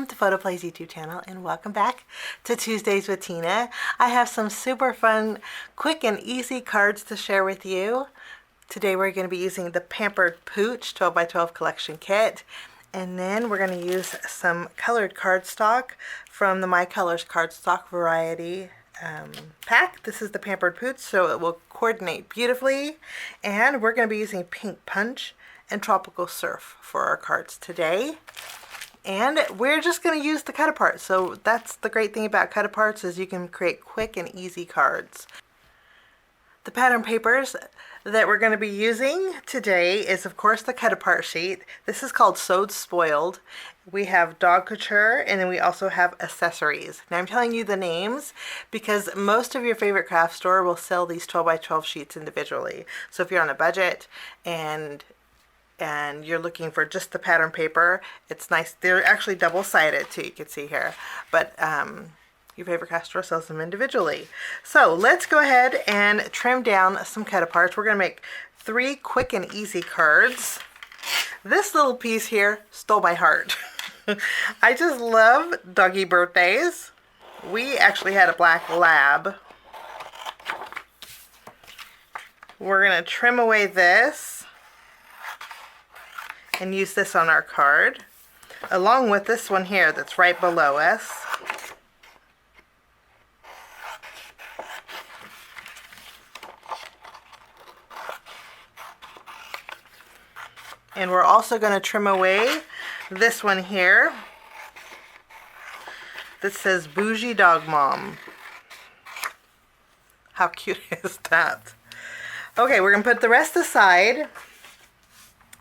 Welcome to PhotoPlay's YouTube channel and welcome back to Tuesdays with Tina. I have some super fun, quick and easy cards to share with you. Today we're going to be using the Pampered Pooch 12x12 collection kit, and then we're going to use some colored cardstock from the My Colors cardstock variety pack. This is the Pampered Pooch, so it will coordinate beautifully, and we're going to be using Pink Punch and Tropical Surf for our cards today. And we're just going to use the cut-aparts. So that's the great thing about cut-aparts, is you can create quick and easy cards. The pattern papers that we're going to be using today is, of course, the cut-apart sheet. This is called Sewed Spoiled. We have Dog Couture, and then we also have accessories. Now I'm telling you the names because most of your favorite craft store will sell these 12x12 sheets individually. So if you're on a budget and you're looking for just the pattern paper, it's nice. They're actually double-sided too, you can see here, but your favorite craft store sells them individually. So let's go ahead and trim down some cut-aparts. We're going to make 3 quick and easy cards. This little piece here stole my heart. I just love doggy birthdays. We actually had a black lab. We're going to trim away this and use this on our card, along with this one here that's right below us. And we're also going to trim away this one here that says Bougie Dog Mom. How cute is that? Okay, we're going to put the rest aside.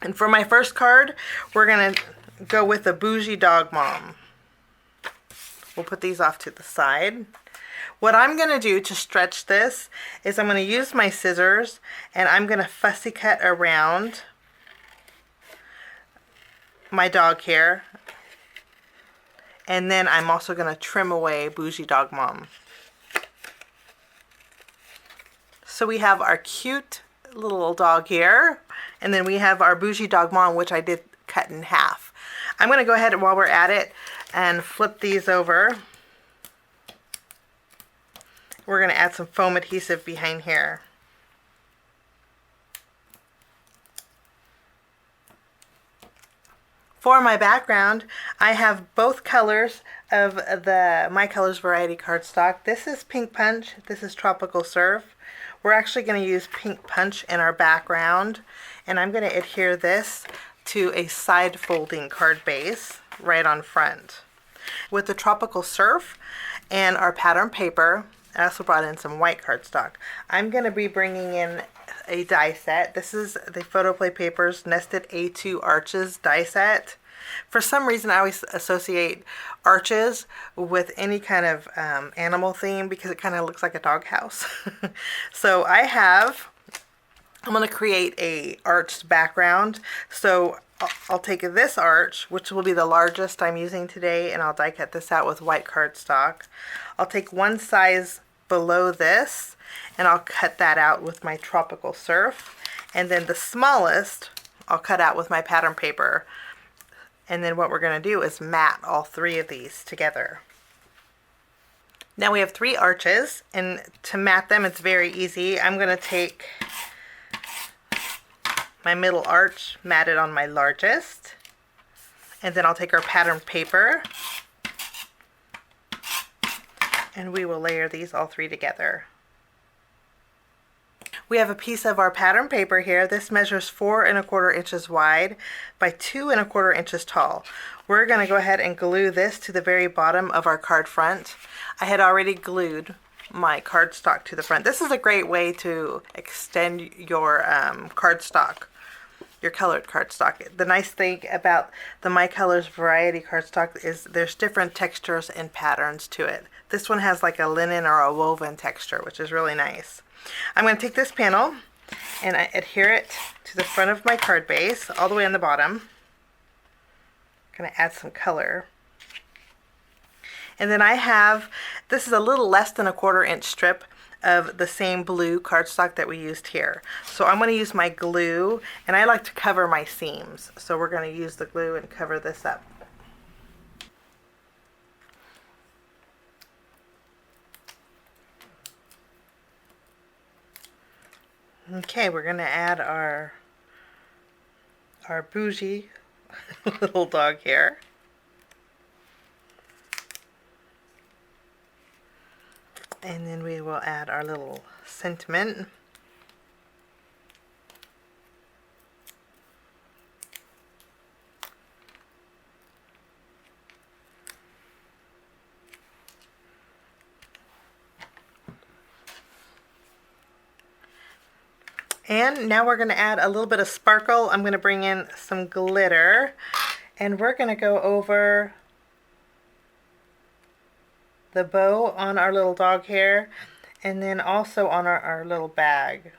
And for my first card, we're going to go with the Bougie Dog Mom. We'll put these off to the side. What I'm going to do to stretch this is I'm going to use my scissors and I'm going to fussy cut around my dog here. And then I'm also going to trim away Bougie Dog Mom. So we have our cute little dog here, and then we have our Bougie Dog Mom, which I did cut in half. I'm going to go ahead, while we're at it, and flip these over. We're going to add some foam adhesive behind here. For my background, I have both colors of the My Colors variety cardstock. This is Pink Punch, this is Tropical Surf. We're actually going to use Pink Punch in our background, and I'm going to adhere this to a side folding card base right on front. With the Tropical Surf and our pattern paper, I also brought in some white cardstock. I'm going to be bringing in a die set. This is the PhotoPlay Papers Nested A2 Arches die set. For some reason, I always associate arches with any kind of animal theme because it kind of looks like a doghouse. So I'm going to create a arched background. So I'll take this arch, which will be the largest I'm using today, and I'll die cut this out with white cardstock. I'll take one size below this, and I'll cut that out with my Tropical Surf. And then the smallest, I'll cut out with my pattern paper. And then what we're going to do is mat all 3 of these together. Now we have 3 arches, and to mat them, it's very easy. I'm going to take my middle arch, mat it on my largest, and then I'll take our pattern paper, and we will layer these all 3 together. We have a piece of our pattern paper here. This measures 4 1/4 inches wide by 2 1/4 inches tall. We're going to go ahead and glue this to the very bottom of our card front. I had already glued my cardstock to the front. This is a great way to extend your cardstock, your colored cardstock. The nice thing about the My Colors variety cardstock is there's different textures and patterns to it. This one has like a linen or a woven texture, which is really nice. I'm going to take this panel and I adhere it to the front of my card base all the way on the bottom. I'm going to add some color. And then I have, this is a little less than 1/4 inch strip of the same blue cardstock that we used here. So I'm going to use my glue, and I like to cover my seams. So we're going to use the glue and cover this up. Okay, we're gonna add our bougie little dog here. And then we will add our little sentiment. And now we're going to add a little bit of sparkle. I'm going to bring in some glitter, and we're going to go over the bow on our little dog hair, and then also on our little bag.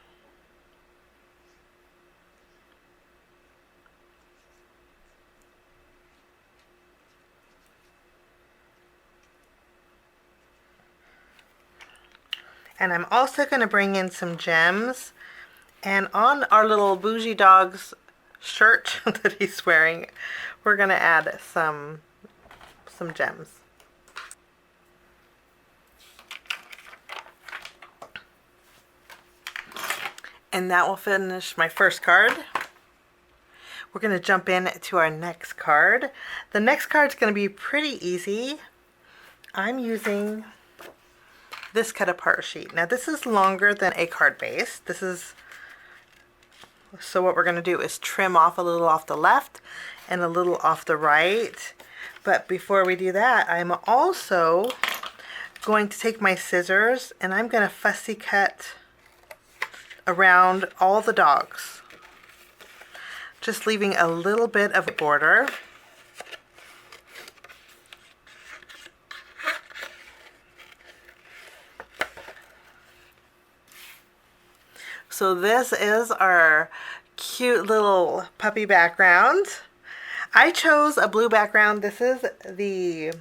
And I'm also going to bring in some gems. And on our little bougie dog's shirt that he's wearing, we're going to add some gems. And that will finish my first card. We're going to jump in to our next card. The next card is going to be pretty easy. I'm using this cut apart sheet. Now this is longer than a card base. So what we're going to do is trim off a little off the left and a little off the right. But before we do that, I'm also going to take my scissors and I'm going to fussy cut around all the dogs, just leaving a little bit of a border. So this is our cute little puppy background. I chose a blue background. This is the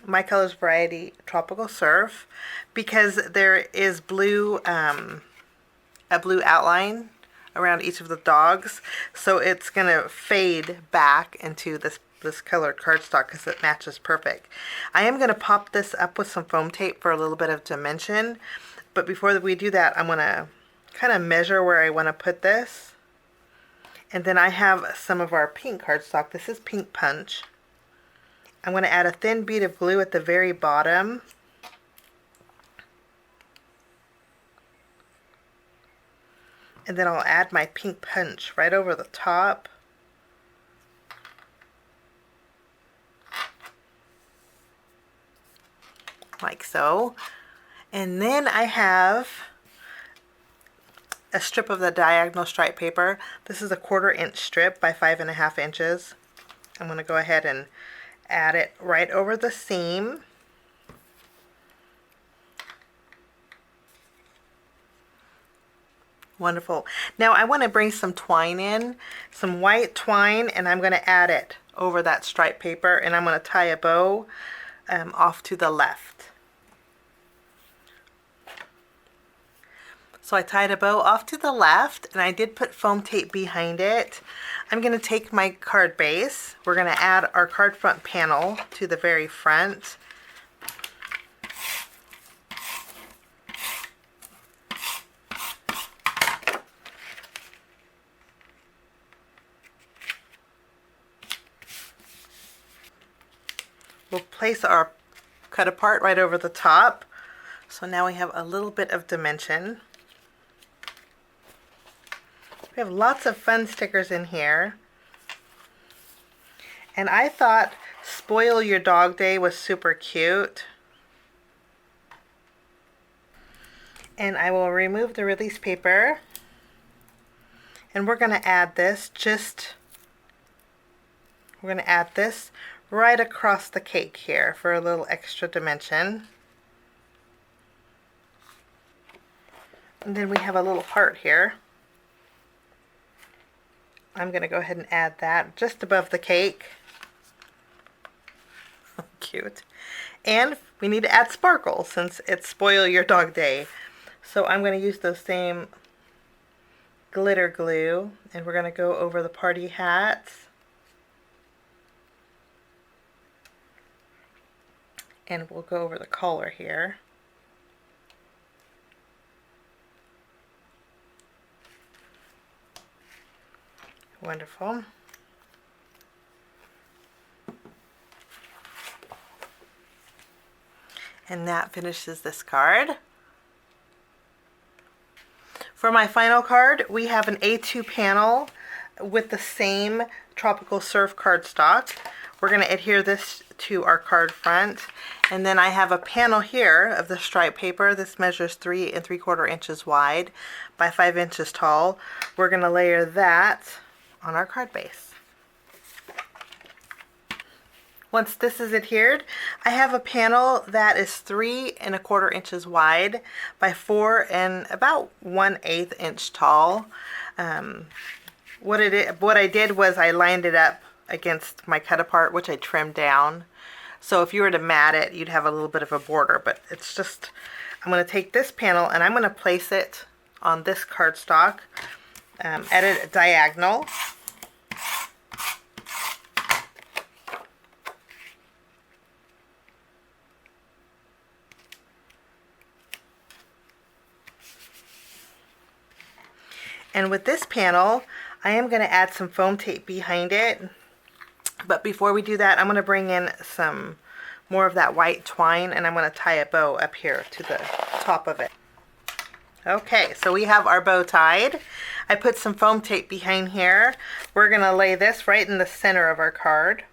My Colors Variety Tropical Surf because there is blue, a blue outline around each of the dogs. So it's going to fade back into this colored cardstock because it matches perfect. I am going to pop this up with some foam tape for a little bit of dimension. But before we do that, I'm going to kind of measure where I want to put this. And then I have some of our pink cardstock. This is Pink Punch. I'm going to add a thin bead of glue at the very bottom. And then I'll add my Pink Punch right over the top. Like so. And then I have a strip of the diagonal stripe paper. This is a 1/4 inch strip by 5.5 inches. I'm going to go ahead and add it right over the seam. Wonderful. Now I want to bring some twine in, some white twine, and I'm going to add it over that stripe paper, and I'm going to tie a bow off to the left. So I tied a bow off to the left, and I did put foam tape behind it. I'm going to take my card base. We're going to add our card front panel to the very front. We'll place our cut apart right over the top. So now we have a little bit of dimension. We have lots of fun stickers in here. And I thought Spoil Your Dog Day was super cute. And I will remove the release paper. And we're going to add this we're going to add this right across the cake here for a little extra dimension. And then we have a little heart here. I'm going to go ahead and add that just above the cake. Cute. And we need to add sparkle since it's Spoil Your Dog Day. So I'm going to use those same glitter glue, and we're going to go over the party hats. And we'll go over the collar here. Wonderful. And that finishes this card. For my final card, we have an A2 panel with the same Tropical Surf cardstock. We're going to adhere this to our card front. And then I have a panel here of the striped paper. This measures 3 3/4 inches wide by 5 inches tall. We're going to layer that on our card base. Once this is adhered, I have a panel that is 3 1/4 inches wide by 4 and about 1/8 inch tall. What I did was I lined it up against my cut apart, which I trimmed down. So if you were to mat it, you'd have a little bit of a border, but it's just, I'm going to take this panel and I'm going to place it on this cardstock at a diagonal. And with this panel, I am going to add some foam tape behind it. But before we do that, I'm going to bring in some more of that white twine, and I'm going to tie a bow up here to the top of it. Okay, so we have our bow tied. I put some foam tape behind here. We're going to lay this right in the center of our card.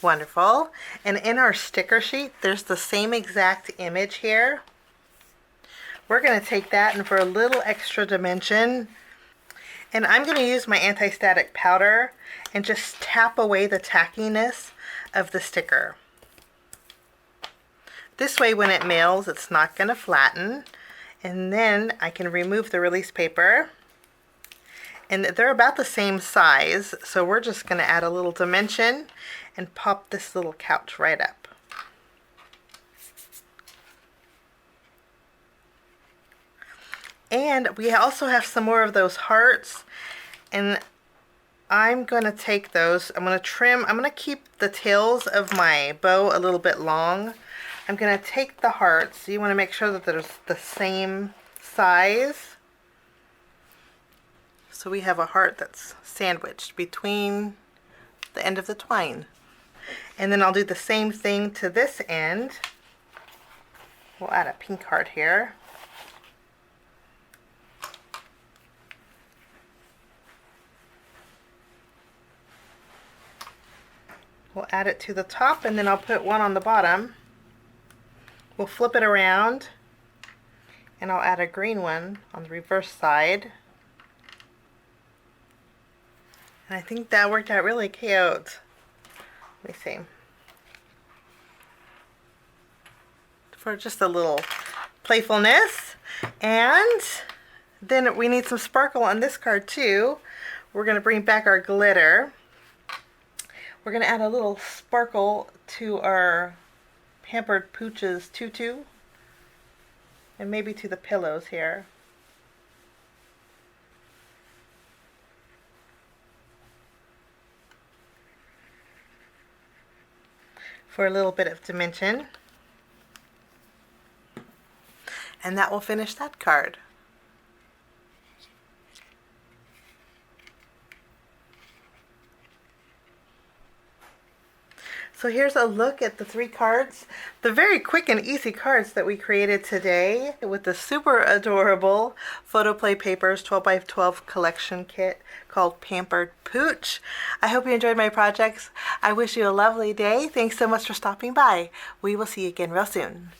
Wonderful. And in our sticker sheet, there's the same exact image here. We're going to take that, and for a little extra dimension, and I'm going to use my anti-static powder and just tap away the tackiness of the sticker. This way when it mails, it's not going to flatten. And then I can remove the release paper. And they're about the same size, so we're just going to add a little dimension and pop this little couch right up. And we also have some more of those hearts, and I'm going to take those, I'm going to trim, I'm going to keep the tails of my bow a little bit long. I'm going to take the hearts, so you want to make sure that they're the same size. So we have a heart that's sandwiched between the end of the twine. And then I'll do the same thing to this end. We'll add a pink heart here. We'll add it to the top, and then I'll put one on the bottom. We'll flip it around, and I'll add a green one on the reverse side. And I think that worked out really cute. Let me see. For just a little playfulness. And then we need some sparkle on this card too. We're going to bring back our glitter. We're going to add a little sparkle to our Pampered Pooch's tutu, and maybe to the pillows here. For a little bit of dimension. And that will finish that card. So here's a look at the 3 cards, the very quick and easy cards that we created today with the super adorable PhotoPlay Papers 12x12 collection kit called Pampered Pooch. I hope you enjoyed my projects. I wish you a lovely day. Thanks so much for stopping by. We will see you again real soon.